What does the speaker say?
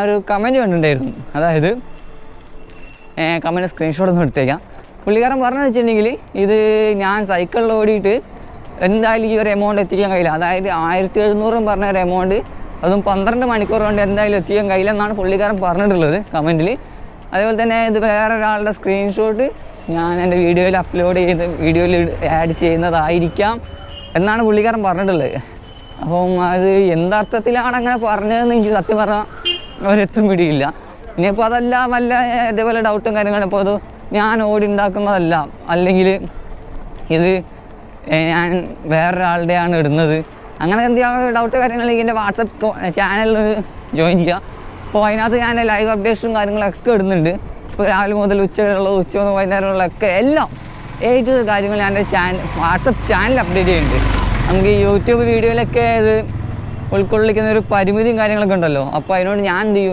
ഒരു കമൻറ്റ് കണ്ടിട്ടുണ്ടായിരുന്നു. അതായത് കമൻറ്റ് സ്ക്രീൻഷോട്ട് ഒന്നും എടുത്തേക്കാം. പുള്ളിക്കാരൻ പറഞ്ഞതെന്ന് വെച്ചിട്ടുണ്ടെങ്കിൽ ഇത് ഞാൻ സൈക്കിളിൽ ഓടിയിട്ട് എന്തായാലും ഈ ഒരു എമൗണ്ട് എത്തിക്കാൻ കഴിയില്ല. അതായത് 1700 പറഞ്ഞ ഒരു എമൗണ്ട് അതും 12 മണിക്കൂർ കൊണ്ട് എന്തായാലും എത്തിക്കാൻ കഴിയില്ല എന്നാണ് പുള്ളിക്കാരൻ പറഞ്ഞിട്ടുള്ളത് കമൻറ്റിൽ. അതേപോലെ തന്നെ ഇത് വേറൊരാളുടെ സ്ക്രീൻഷോട്ട് ഞാൻ എൻ്റെ വീഡിയോയിൽ അപ്ലോഡ് ചെയ്ത് വീഡിയോയിൽ ആഡ് ചെയ്യുന്നതായിരിക്കാം എന്നാണ് പുള്ളിക്കാരൻ പറഞ്ഞിട്ടുള്ളത്. അപ്പം അത് എന്തർത്ഥത്തിലാണ് അങ്ങനെ പറഞ്ഞതെന്ന് എനിക്ക് സത്യം പറഞ്ഞാൽ ഒരെത്തും പിടിയില്ല. ഇനിയിപ്പോൾ അതല്ല വല്ല ഇതേപോലെ ഡൗട്ടും കാര്യങ്ങളും ഇപ്പോൾ അത് ഞാൻ ഓടി ഉണ്ടാക്കുന്നതല്ല, അല്ലെങ്കിൽ ഇത് ഞാൻ വേറൊരാളുടെയാണ് ഇടുന്നത്, അങ്ങനെ എന്തെങ്കിലും ഡൗട്ട് കാര്യങ്ങളെങ്കിൽ എൻ്റെ വാട്സപ്പ് ചാനലിൽ ജോയിൻ ചെയ്യുക. അപ്പോൾ അതിനകത്ത് ഞാൻ ലൈവ് അപ്ഡേഷനും കാര്യങ്ങളൊക്കെ ഇടുന്നുണ്ട്. ഇപ്പോൾ രാവിലെ മുതൽ ഉച്ചയുള്ള ഉച്ച മുതൽ വൈകുന്നേരമുള്ളതൊക്കെ എല്ലാം കാര്യങ്ങൾ ഞാൻ എൻ്റെ വാട്സപ്പ് ചാനൽ അപ്ഡേറ്റ് ചെയ്യുന്നുണ്ട്. നമുക്ക് ഈ യൂട്യൂബ് വീഡിയോയിലൊക്കെ ഇത് ഉൾക്കൊള്ളിക്കുന്ന ഒരു പരിമിതിയും കാര്യങ്ങളൊക്കെ ഉണ്ടല്ലോ. അപ്പോൾ അതിനോട് ഞാൻ എന്ത് ചെയ്യും,